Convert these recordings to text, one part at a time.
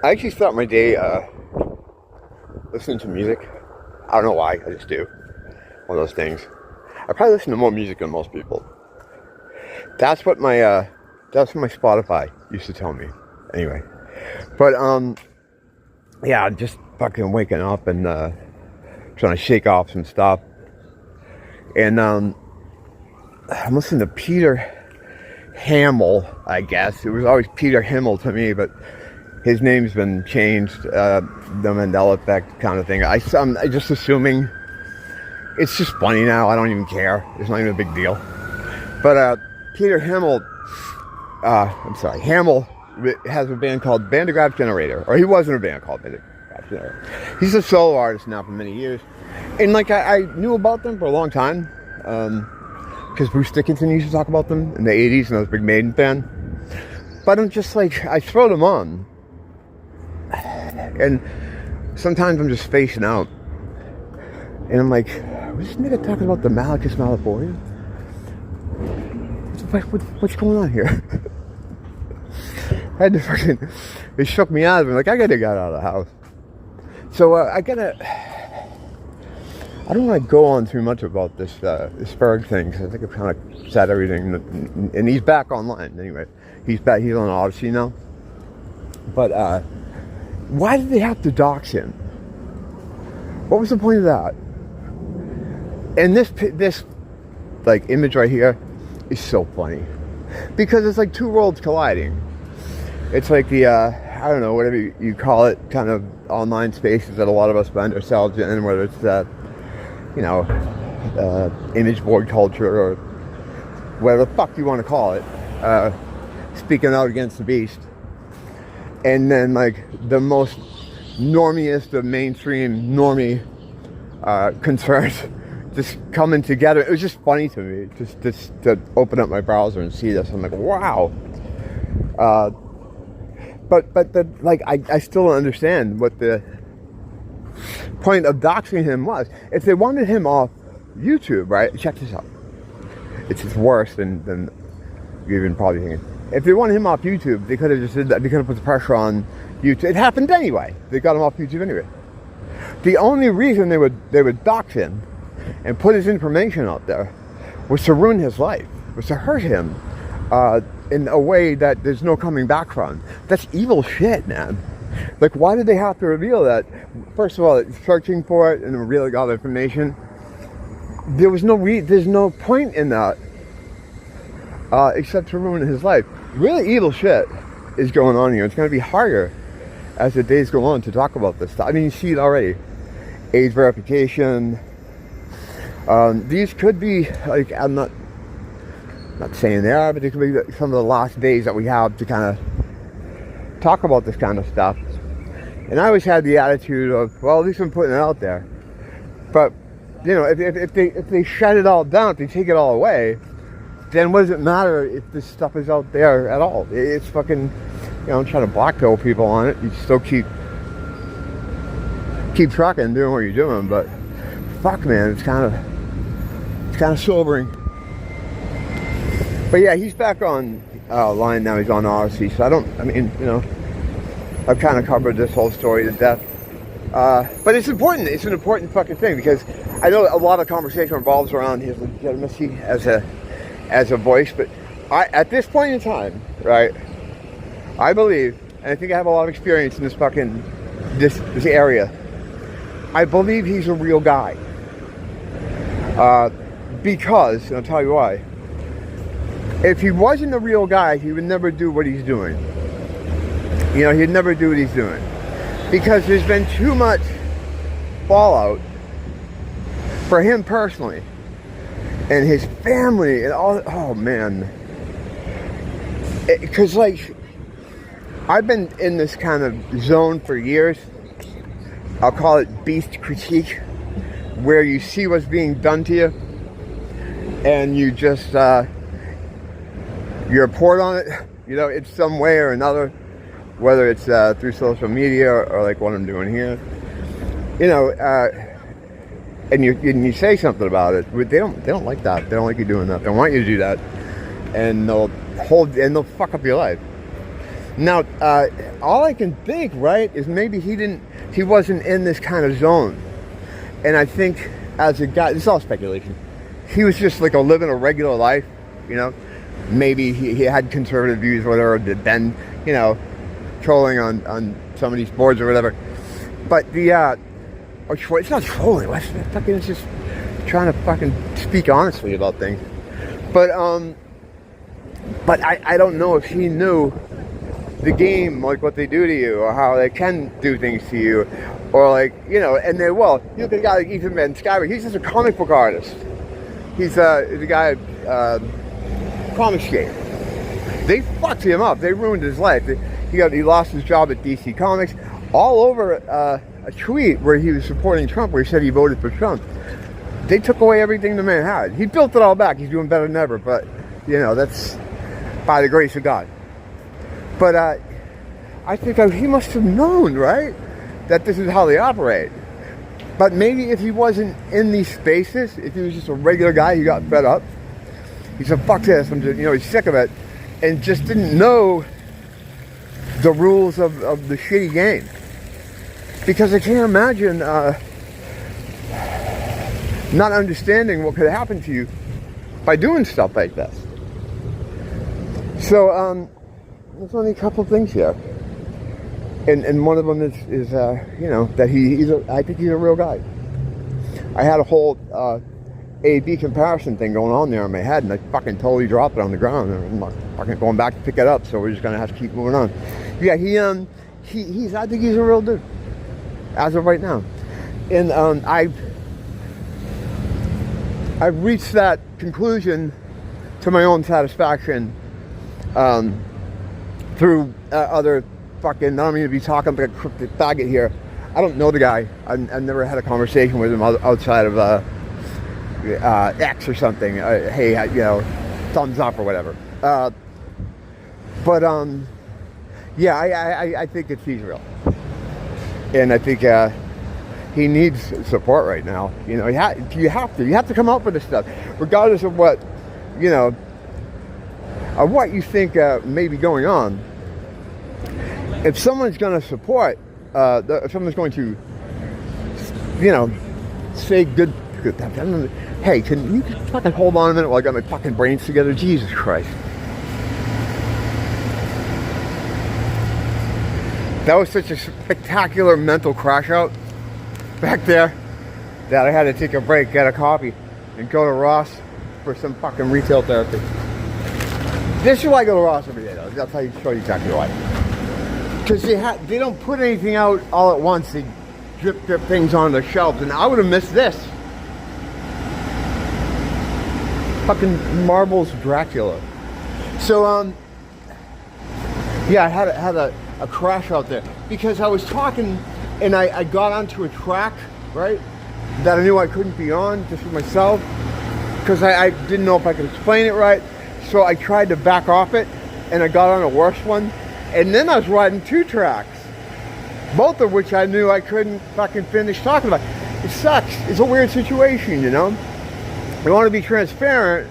I actually start my day listening to music. I don't know why, I just do. One of those things. I probably listen to more music than most people. That's what my Spotify used to tell me. Anyway. But yeah, I'm just fucking waking up and trying to shake off some stuff. And I'm listening to Peter Hamill, I guess. It was always Peter Himmel to me, but his name's been changed, the Mandela effect kind of thing. I'm just assuming it's just funny now. I don't even care. It's not even a big deal. But Peter Hamill, Hamill has a band called Band of Graph Generator, or he was in a band called Band of Graph Generator. He's a solo artist now for many years, and like I knew about them for a long time, because Bruce Dickinson used to talk about them in the '80s, and I was a big Maiden fan. But I'm just like, I throw them on, and sometimes I'm just spacing out, and I'm like, was this nigga talking about the Malachus Malaporian? What's going on here? I had to fucking, it shook me out. I'm like, I gotta get out of the house. So I don't want to go on too much about this Berg thing, because I think I've kind of said everything. And he's back online anyway. He's back. He's on Odyssey now. But why did they have to dox him? What was the point of that? And this like image right here is so funny, because it's like two worlds colliding. It's like the I don't know, whatever you call it, kind of online spaces that a lot of us find ourselves in, whether it's image board culture or whatever the fuck you want to call it, speaking out against the beast. And then like the most normiest of mainstream normie concerns just coming together. It was just funny to me, just to open up my browser and see this. I'm like, wow. But like I still don't understand what the point of doxing him was. If they wanted him off YouTube, right? Check this out. It's just worse than you even probably thinking. If they wanted him off YouTube, they could have just did that. They could have put the pressure on YouTube. It happened anyway. They got him off YouTube anyway. The only reason they would dox him and put his information out there was to ruin his life, was to hurt him in a way that there's no coming back from. That's evil shit, man. Like, why did they have to reveal that? First of all, searching for it and revealing all the information. There's no point in that except to ruin his life. Really evil shit is going on here. It's going to be harder as the days go on to talk about this stuff. I mean, you see it already. Age verification. These could be, like, I'm not saying they are, but they could be some of the last days that we have to kind of talk about this kind of stuff. And I always had the attitude of, well, at least I'm putting it out there. But, you know, if they shut it all down, if they take it all away, then what does it matter if this stuff is out there at all? It's fucking, you know, trying to blackmail people on it. You still keep trucking, doing what you're doing, but fuck, man, it's kind of sobering. But yeah, he's back on line now. He's on Odyssey, so I've kind of covered this whole story to death. But it's important. It's an important fucking thing, because I know a lot of conversation revolves around his legitimacy as a voice. But at this point in time, right, I believe, and I think I have a lot of experience in this area, I believe he's a real guy. Because, and I'll tell you why. If he wasn't a real guy, he would never do what he's doing. You know, he'd never do what he's doing. Because there's been too much fallout for him personally. And his family and all, oh man. Because like, I've been in this kind of zone for years. I'll call it beast critique, where you see what's being done to you and you just you report on it, you know, in some way or another, whether it's through social media or like what I'm doing here, you know, and you say something about it. They don't like that. They don't like you doing that. They want you to do that, and they'll fuck up your life. Now, all I can think, right, is maybe he wasn't in this kind of zone. And I think as a guy, this is all speculation, he was just like living a regular life, you know. Maybe he had conservative views or whatever, then, you know, trolling on some of these boards or whatever. But it's not trolling, it's just trying to fucking speak honestly about things. But I don't know if he knew the game, like what they do to you, or how they can do things to you, or like, you know, and you look at a guy like Ethan Van Sciver, he's just a comic book artist. He's a guy, comic shade. They fucked him up. They ruined his life. He lost his job at DC Comics, all over a tweet where he was supporting Trump, where he said he voted for Trump. They took away everything the man had. He built it all back. He's doing better than ever, but, you know, that's by the grace of God. But I think he must have known, right, that this is how they operate. But maybe if he wasn't in these spaces, if he was just a regular guy, he got fed up. He said, fuck this, I'm just, you know, he's sick of it, and just didn't know the rules of the shitty game. Because I can't imagine not understanding what could happen to you by doing stuff like this. So, there's only a couple of things here. And one of them is you know, that I think he's a real guy. I had a whole A-B comparison thing going on there in my head, and I fucking totally dropped it on the ground. I'm not fucking going back to pick it up, so we're just gonna have to keep moving on. Yeah, I think he's a real dude, as of right now. And I've reached that conclusion to my own satisfaction through other fucking, I don't mean to be talking like a cryptic faggot here. I don't know the guy. I've never had a conversation with him outside of X or something. Hey, you know, thumbs up or whatever. Yeah, I think he's real. And I think he needs support right now. You know, you have to come up with this stuff, regardless of what, you know, of what you think may be going on. If someone's going to support, if someone's going to, you know, say good, hey, can you just fucking hold on a minute while I got my fucking brains together? Jesus Christ. That was such a spectacular mental crash out back there that I had to take a break, get a coffee, and go to Ross for some fucking retail therapy. This is why I go to Ross every day, though. That's how you show you exactly why. Because they don't put anything out all at once. They drip things on the shelves, and I would have missed this. Fucking Marvel's Dracula. So, yeah, I had a crash out there because I was talking, and I got onto a track, right, that I knew I couldn't be on just for myself, because I didn't know if I could explain it right. So I tried to back off it, and I got on a worse one. And then I was riding two tracks, both of which I knew I couldn't fucking finish talking about. It sucks. It's a weird situation, you know? I want to be transparent,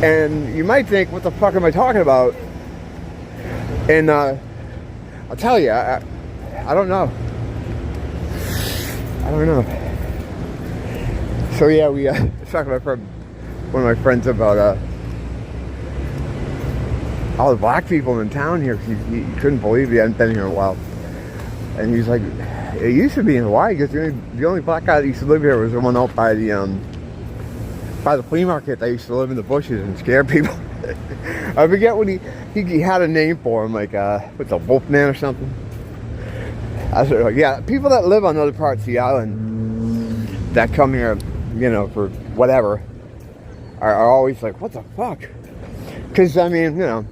and you might think, what the fuck am I talking about? And I'll tell you, I don't know. I don't know. So yeah, we was talking about one of my friends about all the black people in town here. He couldn't believe he hadn't been here in a while. And he's like, it used to be in Hawaii, because the only black guy that used to live here was the one out by the flea market that used to live in the bushes and scare people. I forget what he had a name for him, like what's a Wolfman or something. I was like, yeah, people that live on other parts of the island that come here, you know, for whatever, are always like, what the fuck? Because I mean, you know,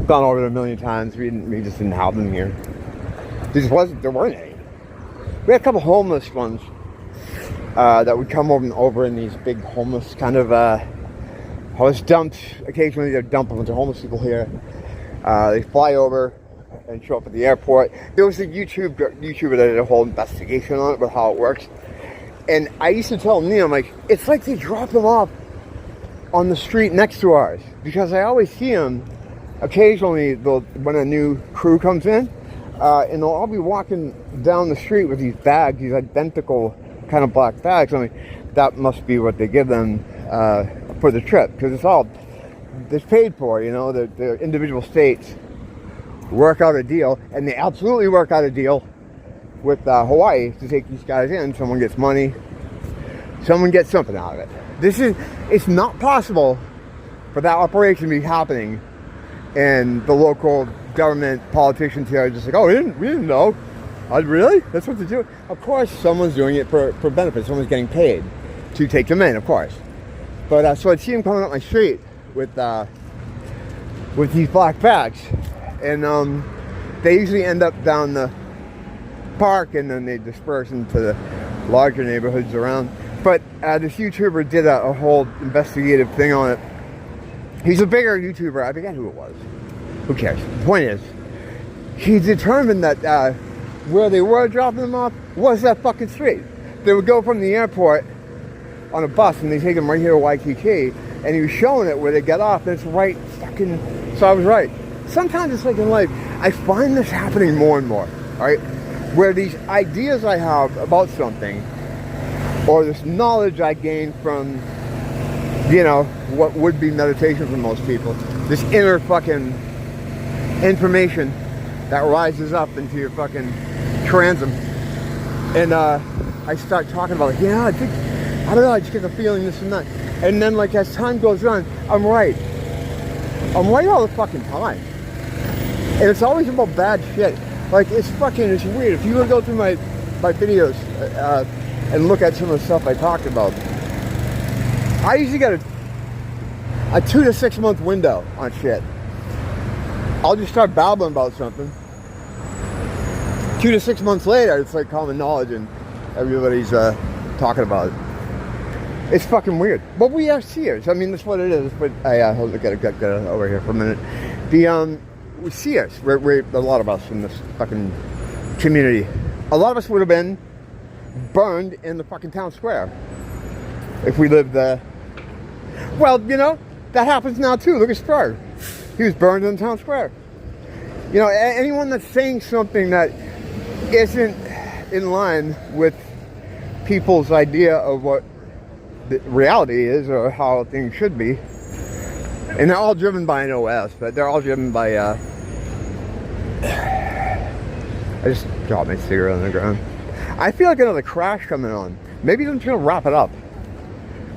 gone over it a million times. We just didn't have them here. There weren't any. We had a couple homeless ones that would come over in these big homeless kind of house dumps. Occasionally they'd dump a bunch of homeless people here. They fly over and show up at the airport. There was a YouTuber that did a whole investigation on it, about how it works. And I used to tell Neil, I'm like, it's like they drop them off on the street next to ours, because I always see them occasionally, when a new crew comes in, and they'll all be walking down the street with these bags, these identical kind of black bags. I mean, that must be what they give them for the trip, because it's paid for, you know. The individual states work out a deal, and they absolutely work out a deal with Hawaii to take these guys in. Someone gets money, someone gets something out of it. It's not possible for that operation to be happening, and the local government politicians here are just like, oh, we didn't know. Oh, really? That's what they do? Of course, someone's doing it for benefit. Someone's getting paid to take them in, of course. But so I'd see them coming up my street with these black bags, and they usually end up down the park, and then they disperse into the larger neighborhoods around. But this YouTuber did a whole investigative thing on it. He's a bigger YouTuber. I forget who it was. Who cares? The point is, he determined that where they were dropping them off was that fucking street. They would go from the airport on a bus, and they take them right here to Waikiki, and he was showing it where they get off, and it's right fucking... So I was right. Sometimes it's like in life, I find this happening more and more, all right? Where these ideas I have about something, or this knowledge I gain from, you know, what would be meditation for most people, this inner fucking information that rises up into your fucking transom, and I start talking about, I don't know, I just get the feeling this and that, and then like as time goes on, I'm right all the fucking time, and it's always about bad shit. Like, it's weird. If you would go through my videos and look at some of the stuff I talked about, I usually get a 2 to 6 month window on shit. I'll just start babbling about something. 2 to 6 months later, it's like common knowledge, and everybody's talking about it. It's fucking weird. But we are seers. I mean, that's what it is. But I'll look at it over here for a minute. We see us. We're a lot of us in this fucking community. A lot of us would have been burned in the fucking town square if we lived there. Well, you know, that happens now too. Look at Spur. He was burned in the town square. You know, anyone that's saying something that isn't in line with people's idea of what the reality is or how things should be, and they're all driven by an OS, but they're all driven by I just dropped my cigarette on the ground. I feel like another crash coming on. Maybe I'm just gonna wrap it up.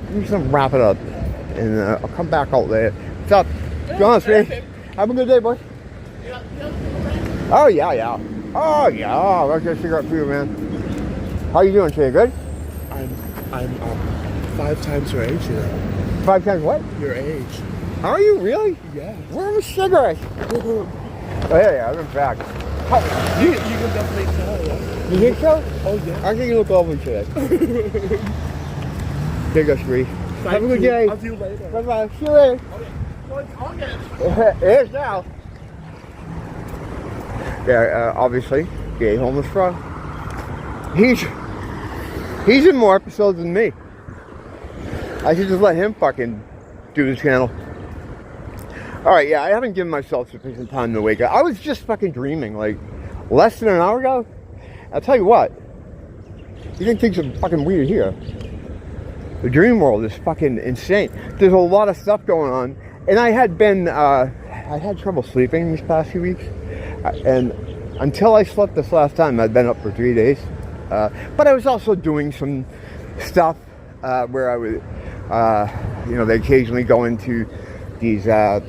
I'm just gonna wrap it up, and I'll come back out later. What's up? Be honest, man. Have a good day, boy. Oh yeah. Oh yeah. I'll get a cigarette for you, man. How you doing today? Good? I'm 5 times your age, you know. 5 times what? Your age. Are you really? Yeah. Where are the cigarettes? Oh yeah, I'm in fact. You can definitely tell, yeah. You think so? Oh yeah. I think you look lovely today. There goes Bree. Have a good day. I'll see you later. Bye bye. See you later. Here's now. Yeah, obviously, gay homeless frog. He's in more episodes than me. I should just let him fucking do the channel. Alright, yeah, I haven't given myself sufficient time to wake up. I was just fucking dreaming, like, less than an hour ago. I'll tell you what. You think things are fucking weird here? The dream world is fucking insane. There's a lot of stuff going on. And I had trouble sleeping these past few weeks. And until I slept this last time, I'd been up for 3 days. But I was also doing some stuff where I would, they occasionally go into these, I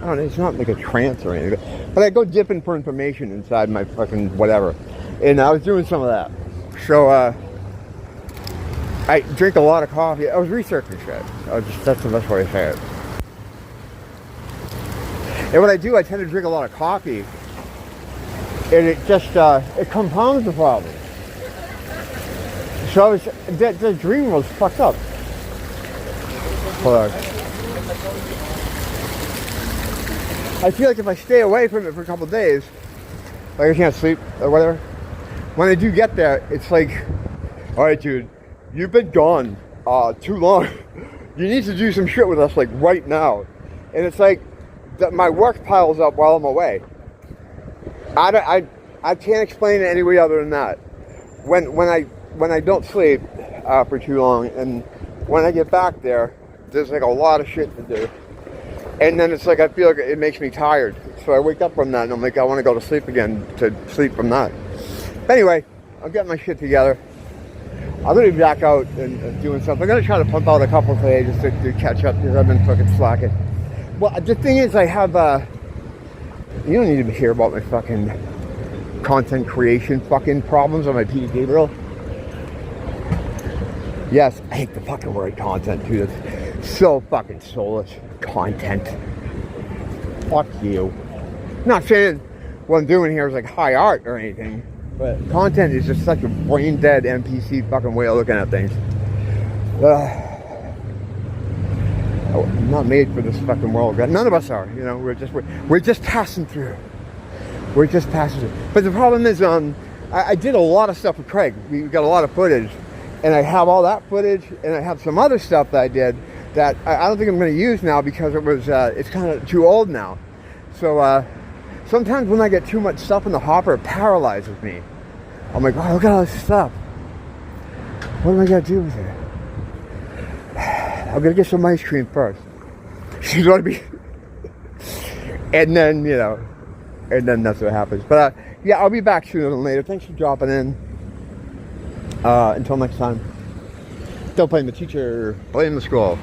don't know, it's not like a trance or anything, but I go dipping for information inside my fucking whatever. And I was doing some of that. So, I drink a lot of coffee. I was researching shit. That's the best way to say it. And what I do, I tend to drink a lot of coffee. And it just, it compounds the problem. So the dream was fucked up. Hold on. I feel like if I stay away from it for a couple of days, like I can't sleep or whatever, when I do get there, it's like, all right, dude, you've been gone too long. You need to do some shit with us, like, right now. And it's like, my work piles up while I'm away. I can't explain it any way other than that. When I don't sleep for too long, and when I get back there's like a lot of shit to do, and then it's like I feel like it makes me tired. So I wake up from that and I'm like, I want to go to sleep again to sleep from that. But anyway, I'll get my shit together. I'm going to be back out and doing something. I'm going to try to pump out a couple today just to catch up because I've been fucking slacking. Well, the thing is, I have, you don't need to hear about my fucking content creation fucking problems on my Peter Gabriel. Yes, I hate the fucking word content too. It's so fucking soulless. Content. Fuck you. Not saying what I'm doing here is like high art or anything, but content is just such a brain dead NPC fucking way of looking at things. I'm not made for this fucking world. None of us are. You know, we're just passing through. We're just passing through. But the problem is, I did a lot of stuff with Craig. We got a lot of footage, and I have all that footage, and I have some other stuff that I did that I don't think I'm going to use now because it's kind of too old now. So sometimes when I get too much stuff in the hopper, it paralyzes me. I'm like, oh, look at all this stuff. What am I going to do with it? I'm going to get some ice cream first. She's going to be... and then, you know, and then that's what happens. But yeah, I'll be back sooner than later. Thanks for dropping in. Until next time. Don't blame the teacher, blame the school.